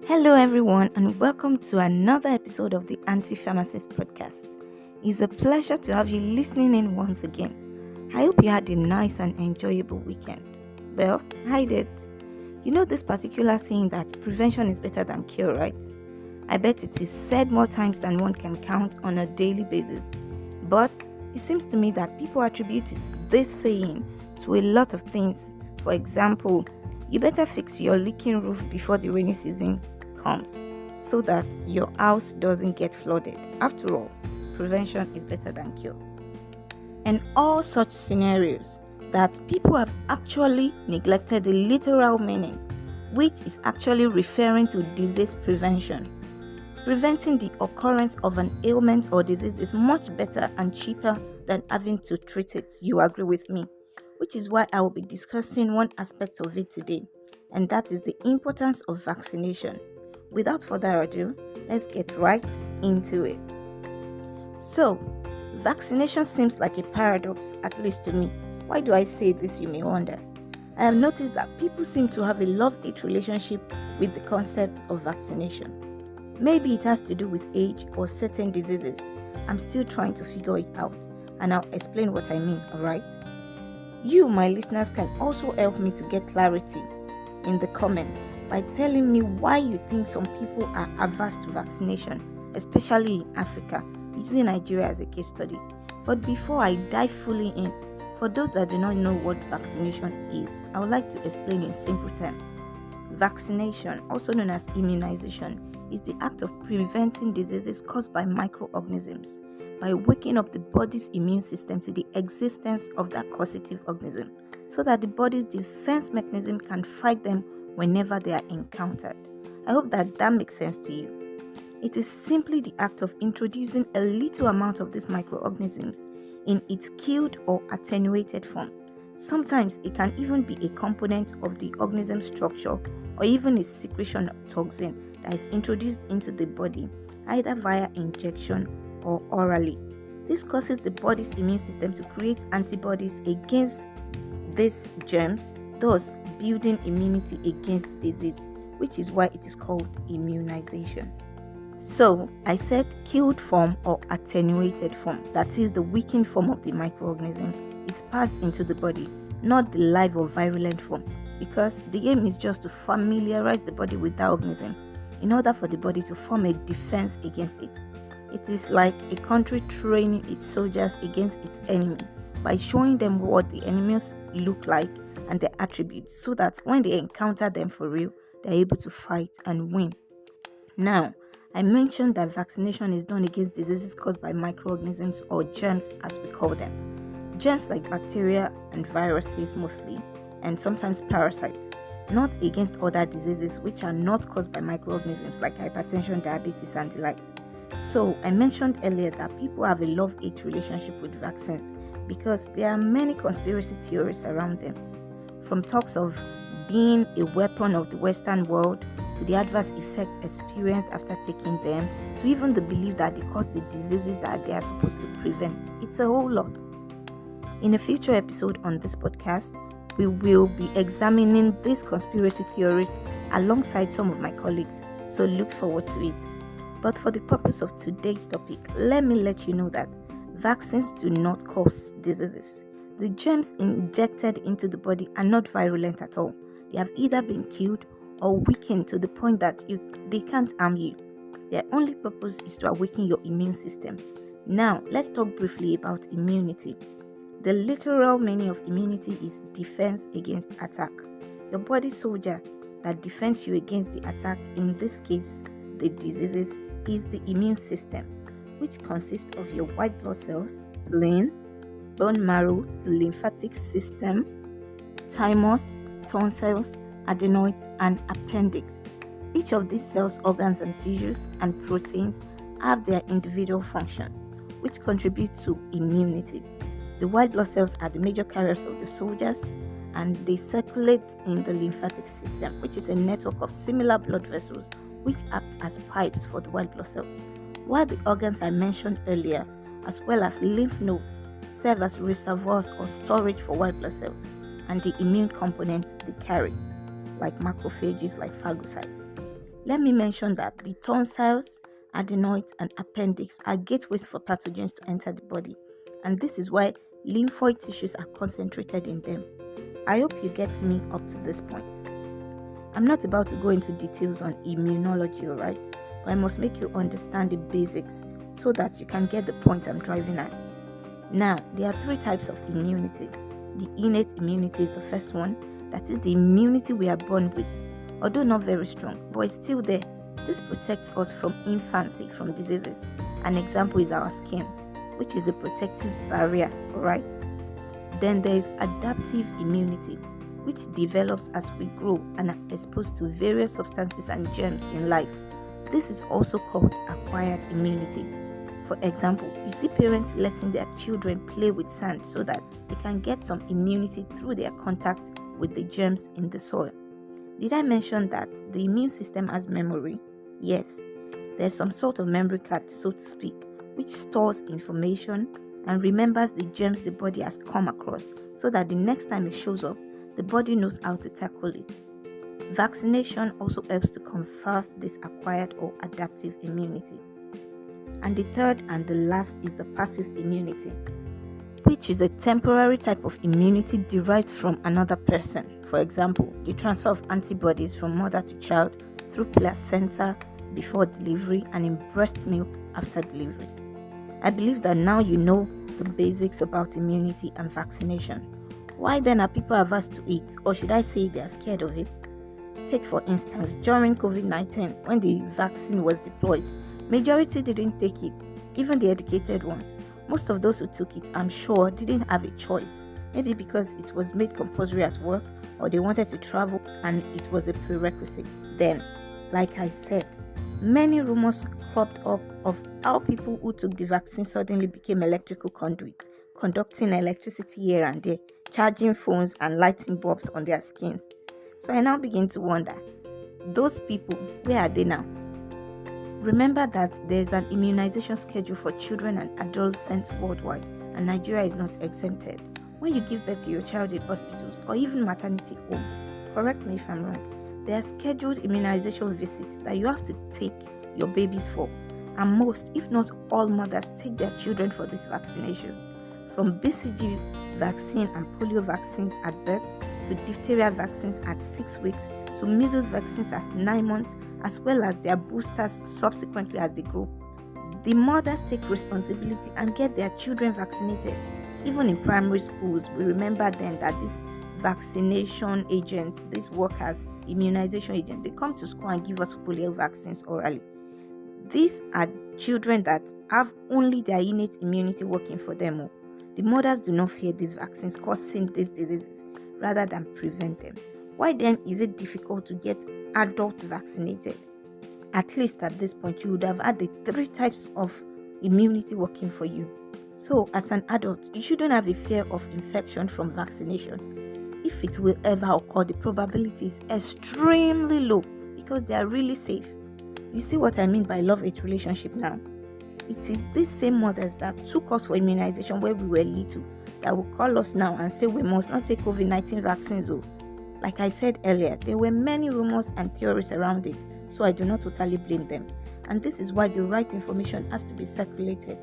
Hello, everyone, and welcome to another episode of the Anti-Pharmacist podcast. It's a pleasure to have you listening in once again. I hope you had a nice and enjoyable weekend. Well, I did. You know this particular saying that prevention is better than cure, right? I bet it is said more times than one can count on a daily basis. But it seems to me that people attribute this saying to a lot of things. For example, you better fix your leaking roof before the rainy season comes so that your house doesn't get flooded. After all, prevention is better than cure. And all such scenarios that people have actually neglected the literal meaning, which is actually referring to disease prevention. Preventing the occurrence of an ailment or disease is much better and cheaper than having to treat it. You agree with me? Which is why I will be discussing one aspect of it today, and that is the importance of vaccination. Without further ado, let's get right into it. So, vaccination seems like a paradox, at least to me. Why do I say this, you may wonder? I have noticed that people seem to have a love-hate relationship with the concept of vaccination. Maybe it has to do with age or certain diseases. I'm still trying to figure it out, and I'll explain what I mean, alright? You, my listeners, can also help me to get clarity in the comments by telling me why you think some people are averse to vaccination, especially in Africa, using Nigeria as a case study. But before I dive fully in, for those that do not know what vaccination is, I would like to explain in simple terms. Vaccination, also known as immunization, is the act of preventing diseases caused by microorganisms by waking up the body's immune system to the existence of that causative organism, so that the body's defense mechanism can fight them whenever they are encountered. I hope that makes sense to you. It is simply the act of introducing a little amount of these microorganisms in its killed or attenuated form. Sometimes it can even be a component of the organism's structure or even a secretion of toxin that is introduced into the body, either via injection or orally. This causes the body's immune system to create antibodies against these germs, thus building immunity against disease, which is why it is called immunization. So, I said killed form or attenuated form, that is the weakened form of the microorganism, is passed into the body, not the live or virulent form, because the aim is just to familiarize the body with that organism in order for the body to form a defense against it. It is like a country training its soldiers against its enemy by showing them what the enemies look like and their attributes, so that when they encounter them for real, they're able to fight and win. Now, I mentioned that vaccination is done against diseases caused by microorganisms or germs, as we call them. Germs like bacteria and viruses mostly, and sometimes parasites, not against other diseases which are not caused by microorganisms like hypertension, diabetes, and the likes. So, I mentioned earlier that people have a love-hate relationship with vaccines because there are many conspiracy theories around them. From talks of being a weapon of the Western world, to the adverse effects experienced after taking them, to even the belief that they cause the diseases that they are supposed to prevent. It's a whole lot. In a future episode on this podcast, we will be examining these conspiracy theories alongside some of my colleagues, so look forward to it. But for the purpose of today's topic, let me let you know that vaccines do not cause diseases. The germs injected into the body are not virulent at all. They have either been killed or weakened to the point that they can't harm you. Their only purpose is to awaken your immune system. Now, let's talk briefly about immunity. The literal meaning of immunity is defense against attack. Your body soldier that defends you against the attack, in this case, the diseases, is the immune system, which consists of your white blood cells, spleen, bone marrow, the lymphatic system, thymus, tonsils, adenoids, and appendix. Each of these cells, organs, and tissues and proteins have their individual functions, which contribute to immunity. The white blood cells are the major carriers of the soldiers, and they circulate in the lymphatic system, which is a network of similar blood vessels which act as pipes for the white blood cells, while the organs I mentioned earlier, as well as lymph nodes, serve as reservoirs or storage for white blood cells and the immune components they carry, like macrophages, like phagocytes. Let me mention that the tonsils, adenoids, and appendix are gateways for pathogens to enter the body, and this is why lymphoid tissues are concentrated in them. I hope you get me up to this point. I'm not about to go into details on immunology, alright? But I must make you understand the basics so that you can get the point I'm driving at. Now, there are 3 types of immunity. The innate immunity is the first one, that is the immunity we are born with. Although not very strong, but it's still there. This protects us from infancy, from diseases. An example is our skin, which is a protective barrier, alright? Then there is adaptive immunity, which develops as we grow and are exposed to various substances and germs in life. This is also called acquired immunity. For example, you see parents letting their children play with sand so that they can get some immunity through their contact with the germs in the soil. Did I mention that the immune system has memory? Yes, there's some sort of memory card, so to speak, which stores information and remembers the germs the body has come across so that the next time it shows up, the body knows how to tackle it. Vaccination also helps to confer this acquired or adaptive immunity. And the third and the last is the passive immunity, which is a temporary type of immunity derived from another person. For example, the transfer of antibodies from mother to child through placenta before delivery and in breast milk after delivery. I believe that now you know the basics about immunity and vaccination. Why then are people averse to it, or should I say they are scared of it? Take for instance, during COVID-19, when the vaccine was deployed, majority didn't take it, even the educated ones. Most of those who took it, I'm sure, didn't have a choice, maybe because it was made compulsory at work or they wanted to travel and it was a prerequisite. Then, like I said, many rumors cropped up of how people who took the vaccine suddenly became electrical conduits, conducting electricity here and there, charging phones and lighting bulbs on their skins. So I now begin to wonder, those people, where are they now? Remember that there is an immunization schedule for children and adolescents worldwide, and Nigeria is not exempted. When you give birth to your child in hospitals or even maternity homes, correct me if I'm wrong, there are scheduled immunization visits that you have to take your babies for, and most, if not all mothers, take their children for these vaccinations. From BCG vaccine and polio vaccines at birth, to diphtheria vaccines at 6 weeks, to measles vaccines at 9 months, as well as their boosters subsequently as they grow. The mothers take responsibility and get their children vaccinated. Even in primary schools, we remember then that these vaccination agents, these workers, immunization agents, they come to school and give us polio vaccines orally. These are children that have only their innate immunity working for them. The mothers do not fear these vaccines causing these diseases, rather than prevent them. Why then is it difficult to get adults vaccinated? At least at this point, you would have had the 3 types of immunity working for you. So, as an adult, you shouldn't have a fear of infection from vaccination. If it will ever occur, the probability is extremely low because they are really safe. You see what I mean by love-hate relationship now? It is these same mothers that took us for immunization when we were little that will call us now and say we must not take COVID-19 vaccines. Like I said earlier, there were many rumors and theories around it, so I do not totally blame them. And this is why the right information has to be circulated.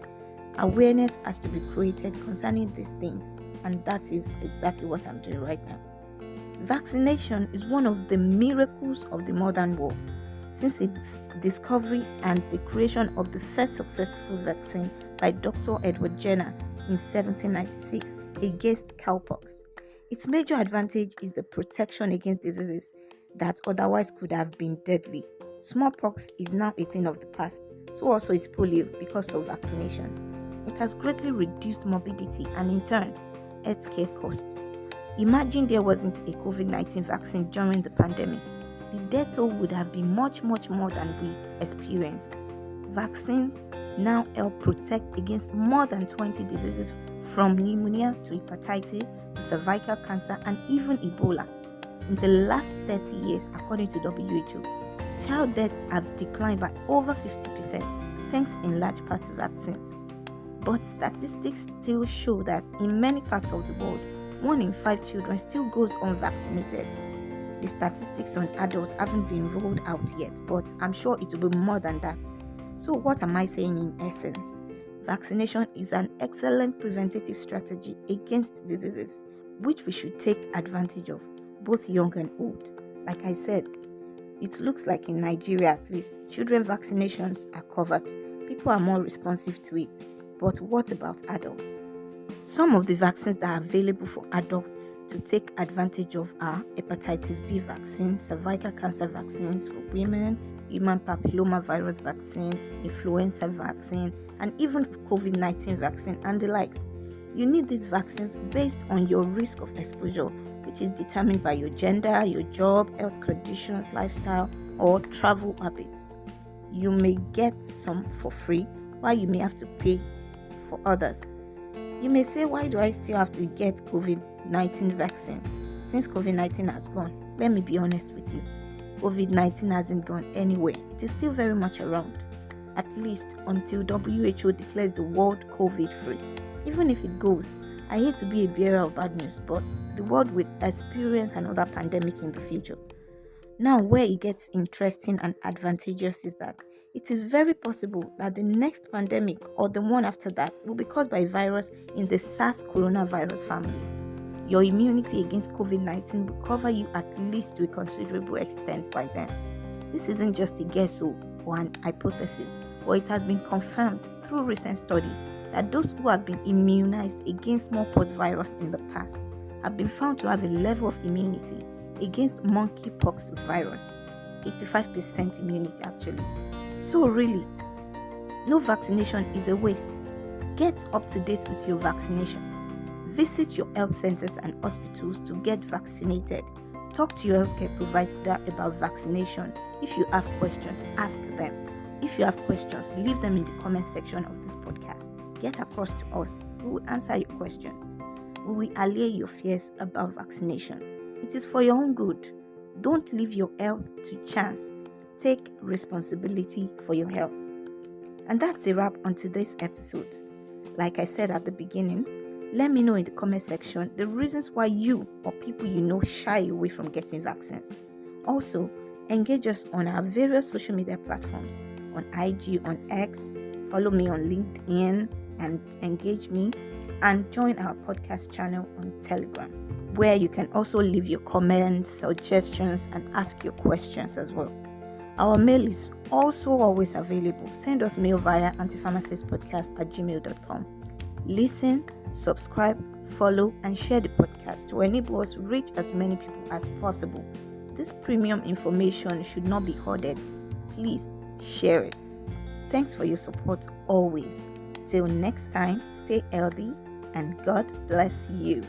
Awareness has to be created concerning these things, and that is exactly what I'm doing right now. Vaccination is one of the miracles of the modern world, since its discovery and the creation of the first successful vaccine by Dr. Edward Jenner in 1796 against cowpox. Its major advantage is the protection against diseases that otherwise could have been deadly. Smallpox is now a thing of the past, so also is polio because of vaccination. It has greatly reduced morbidity and in turn, healthcare costs. Imagine there wasn't a COVID-19 vaccine during the pandemic. The death toll would have been much more than we experienced. Vaccines now help protect against more than 20 diseases, from pneumonia to hepatitis to cervical cancer and even Ebola. In the last 30 years, according to WHO, child deaths have declined by over 50%, thanks in large part to vaccines. But statistics still show that in many parts of the world, 1 in 5 children still goes unvaccinated. The statistics on adults haven't been rolled out yet, but I'm sure it will be more than that. So what am I saying in essence? Vaccination is an excellent preventative strategy against diseases, which we should take advantage of, both young and old. Like I said, it looks like in Nigeria at least, children vaccinations are covered. People are more responsive to it. But what about adults? Some of the vaccines that are available for adults to take advantage of are hepatitis B vaccine, cervical cancer vaccines for women, human papilloma virus vaccine, influenza vaccine, and even COVID-19 vaccine and the likes. You need these vaccines based on your risk of exposure, which is determined by your gender, your job, health conditions, lifestyle, or travel habits. You may get some for free, while you may have to pay for others. You may say, why do I still have to get COVID-19 vaccine? Since COVID-19 has gone, let me be honest with you. COVID-19 hasn't gone anywhere. It is still very much around, at least until WHO declares the world COVID-free. Even if it goes, I hate to be a bearer of bad news, but the world will experience another pandemic in the future. Now, where it gets interesting and advantageous is that it is very possible that the next pandemic or the one after that will be caused by a virus in the SARS coronavirus family. Your immunity against COVID-19 will cover you at least to a considerable extent by then. This isn't just a guess or an hypothesis, but it has been confirmed through recent study that those who have been immunized against smallpox virus in the past have been found to have a level of immunity against monkeypox virus, 85% immunity actually. So really, no vaccination is a waste. Get up to date with your vaccinations. Visit your health centers and hospitals to get vaccinated. Talk to your healthcare provider about vaccination. If you have questions, ask them. If you have questions, leave them in the comment section of this podcast. Get across to us. We will answer your questions. We will allay your fears about vaccination. It is for your own good. Don't leave your health to chance. Take responsibility for your health. And that's a wrap on today's episode. Like I said at the beginning, let me know in the comment section the reasons why you or people you know shy away from getting vaccines. Also, engage us on our various social media platforms, on IG, on X, follow me on LinkedIn and engage me, and join our podcast channel on Telegram, where you can also leave your comments, suggestions, and ask your questions as well. Our mail is also always available. Send us mail via antipharmacistpodcast@gmail.com. Listen, subscribe, follow, and share the podcast to enable us to reach as many people as possible. This premium information should not be hoarded. Please share it. Thanks for your support always. Till next time, stay healthy and God bless you.